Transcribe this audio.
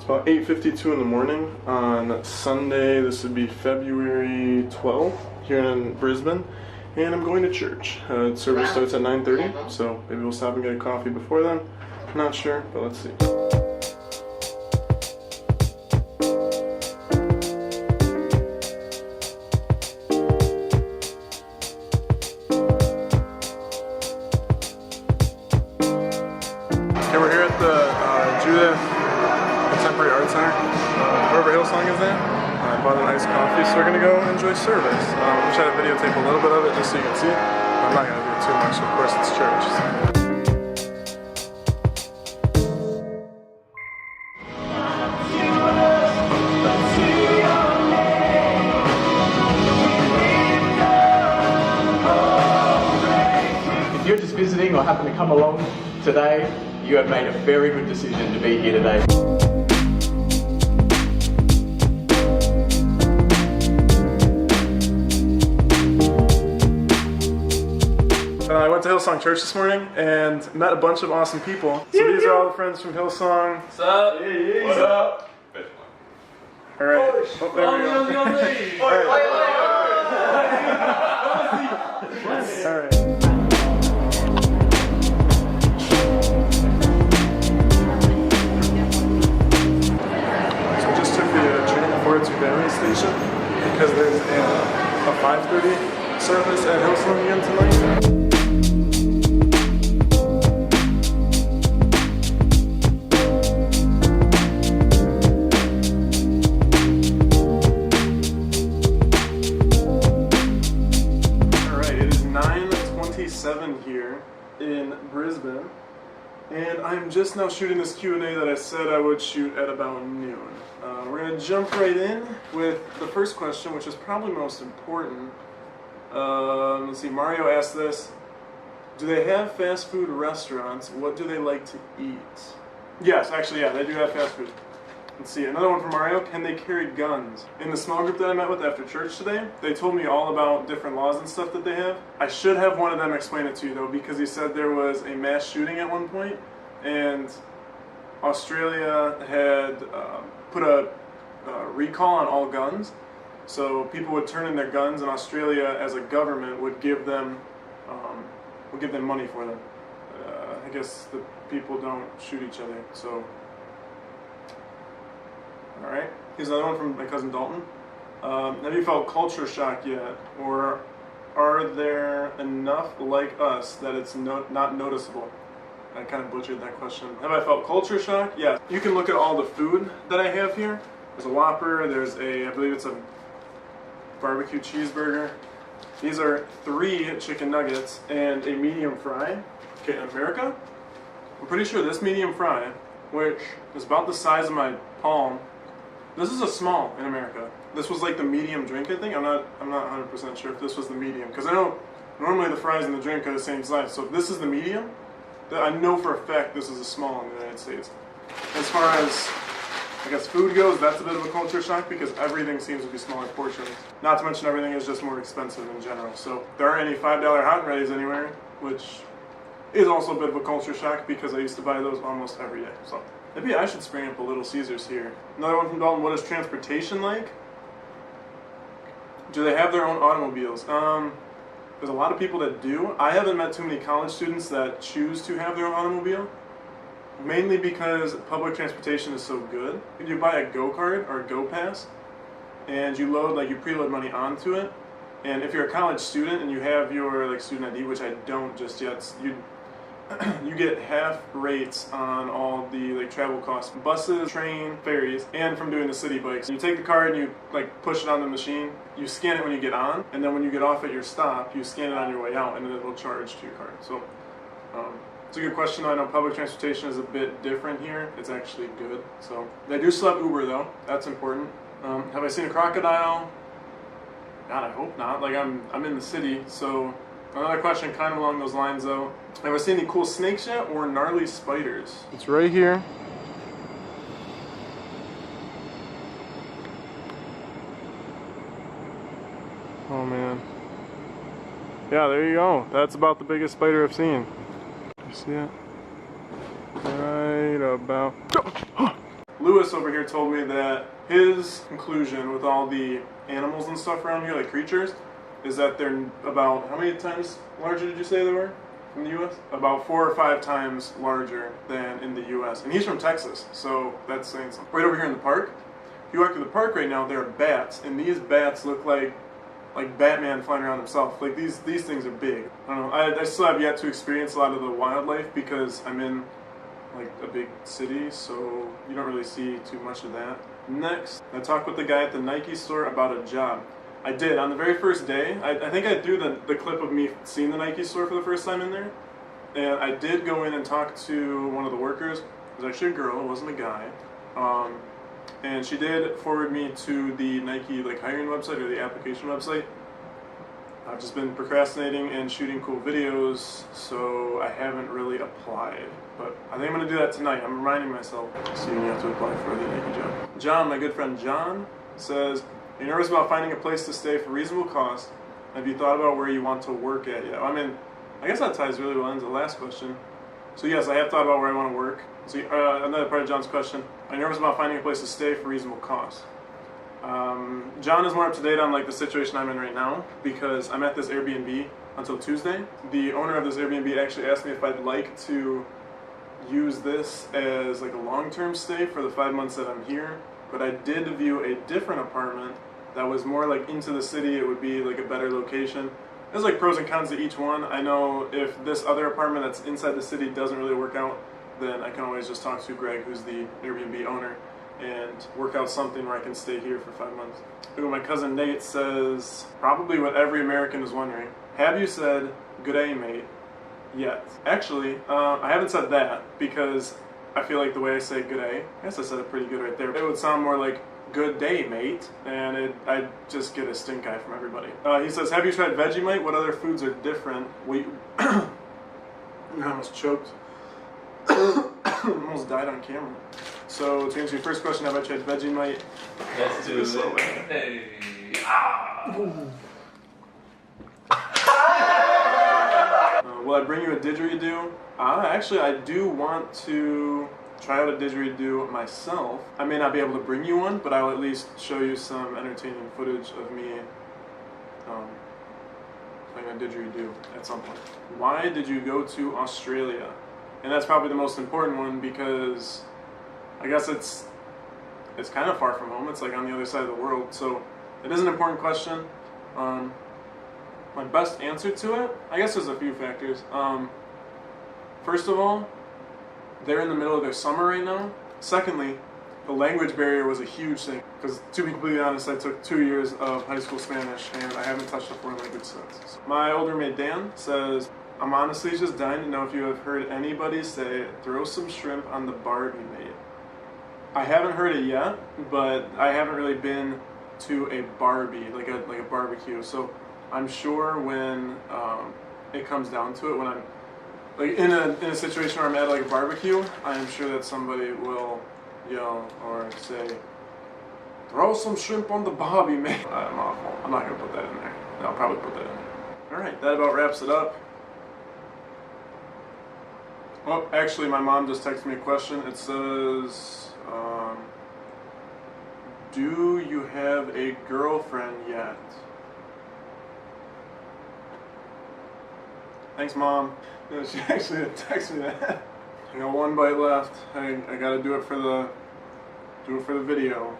about 8:52 in the morning on Sunday. This would be February 12th here in Brisbane, and I'm going to church. Service starts at 9:30, so maybe we'll stop and get a coffee before then. Not sure, but let's see. Okay, we're here at the Contemporary Art Center, wherever Hillsong is at. I bought an iced coffee, so we're going to go enjoy service. I'm going to try to videotape a little bit of it just so you can see it. I'm not going to do it too much, of course it's church. If you're just visiting or happen to come along today, you have made a very good decision to be here today. I went to Hillsong Church this morning and met a bunch of awesome people. So these are all the friends from Hillsong. What's up? Hey, what's up? Alright. Oh, there we go. Alright. So we just took the train to Valley Station because there's a 5:30 service at Hillsong again tonight. Here in Brisbane, and I'm just now shooting this Q&A that I said I would shoot at about noon. We're going to jump right in with the first question, which is probably most important. Let's see, Mario asked this: do they have fast food restaurants? What do they like to eat? Yes, actually, yeah, they do have fast food. Let's see, another one from Mario: can they carry guns? In the small group that I met with after church today, they told me all about different laws and stuff that they have. I should have one of them explain it to you though, because he said there was a mass shooting at one point, and Australia had put a recall on all guns. So people would turn in their guns, and Australia as a government would give them money for them. I guess the people don't shoot each other, so. Alright, here's another one from my cousin Dalton. Have you felt culture shock yet? Or are there enough like us that it's not noticeable? I kind of butchered that question. Have I felt culture shock? Yes. You can look at all the food that I have here. There's a Whopper, there's I believe it's a barbecue cheeseburger. These are 3 chicken nuggets and a medium fry. Okay, in America, I'm pretty sure this medium fry, which is about the size of my palm, this is a small in America. This was like the medium drink, I think. I'm not 100% sure if this was the medium, because I know normally the fries and the drink are the same size. So if this is the medium, I know for a fact this is a small in the United States. As far as, I guess, food goes, that's a bit of a culture shock because everything seems to be smaller portions. Not to mention everything is just more expensive in general. So there aren't any $5 hot and readies anywhere, which is also a bit of a culture shock because I used to buy those almost every day. So maybe I should spring up a Little Caesars here. Another one from Dalton: what is transportation like? Do they have their own automobiles? There's a lot of people that do. I haven't met too many college students that choose to have their own automobile, mainly because public transportation is so good. You buy a go-kart or a go-pass, and you preload money onto it. And if you're a college student and you have your student ID, which I don't just yet, you get half rates on all the travel costs, buses, train, ferries, and from doing the city bikes. You take the card and you push it on the machine, you scan it when you get on, and then when you get off at your stop, you scan it on your way out, and then it will charge to your card. So it's a good question. I know public transportation is a bit different here. It's actually good. So they do still have Uber though. That's important. Have I seen a crocodile? God, I hope not. I'm in the city, so. Another question kind of along those lines though. Have I seen any cool snakes yet or gnarly spiders? It's right here. Oh man. Yeah, there you go. That's about the biggest spider I've seen. You see it? Right about... Lewis over here told me that his conclusion with all the animals and stuff around here, like creatures, is that they're about, how many times larger did you say they were from the U.S.? About 4 or 5 times larger than in the U.S. And he's from Texas, so that's saying something. Right over here in the park, if you walk through the park right now, there are bats, and these bats look like Batman flying around himself. Like these things are big. I don't know. I still have yet to experience a lot of the wildlife because I'm in like a big city, so you don't really see too much of that. Next, I talked with the guy at the Nike store about a job. I did. On the very first day, I think I threw the clip of me seeing the Nike store for the first time in there, and I did go in and talk to one of the workers. It was actually a girl, it wasn't a guy. And she did forward me to the Nike hiring website or the application website. I've just been procrastinating and shooting cool videos, so I haven't really applied. But I think I'm going to do that tonight. I'm reminding myself. So you have to apply for the Nike job. John, my good friend John, says, "Are you nervous about finding a place to stay for reasonable cost? Have you thought about where you want to work at yet?" I mean, I guess that ties really well into the last question. So yes, I have thought about where I want to work. So another part of John's question, are you nervous about finding a place to stay for reasonable cost? John is more up to date on the situation I'm in right now because I'm at this Airbnb until Tuesday. The owner of this Airbnb actually asked me if I'd like to use this as a long-term stay for the 5 months that I'm here, but I did view a different apartment that was more into the city. It would be a better location. There's pros and cons to each one. I know if this other apartment that's inside the city doesn't really work out, then I can always just talk to Greg, who's the Airbnb owner, and work out something where I can stay here for 5 months. Ooh, my cousin Nate says, probably what every American is wondering, have you said, "Good day, mate," yet? Actually, I haven't said that because I feel like the way I say "good day," I guess I said it pretty good right there. It would sound more like "good day, mate," and I'd just get a stink eye from everybody. He says, have you tried Vegemite? What other foods are different? I almost choked. Almost died on camera. So to answer your first question, have I tried Vegemite? Let's do it. Hey. Will I bring you a didgeridoo? Actually, I do want to try out a didgeridoo myself. I may not be able to bring you one, but I will at least show you some entertaining footage of me playing a didgeridoo at some point. Why did you go to Australia? And that's probably the most important one because I guess it's kind of far from home. It's on the other side of the world. So it is an important question. My best answer to it, I guess there's a few factors. First of all, they're in the middle of their summer right now. Secondly, the language barrier was a huge thing because, to be completely honest, I took 2 years of high school Spanish and I haven't touched a foreign language since. So my older mate Dan says, I'm honestly just dying to know if you have heard anybody say, "Throw some shrimp on the Barbie mate." I haven't heard it yet, but I haven't really been to a Barbie, like a barbecue. So I'm sure when it comes down to it, when I'm in a situation where I'm at a barbecue, I am sure that somebody will yell or say, "Throw some shrimp on the Barbie mate." I'm awful. I'm not gonna put that in there. I'll probably put that in there. All right, that about wraps it up. Oh, actually, my mom just texted me a question. It says, do you have a girlfriend yet? Thanks, Mom. No, she actually didn't text me that. I got one bite left. I gotta do it for the video.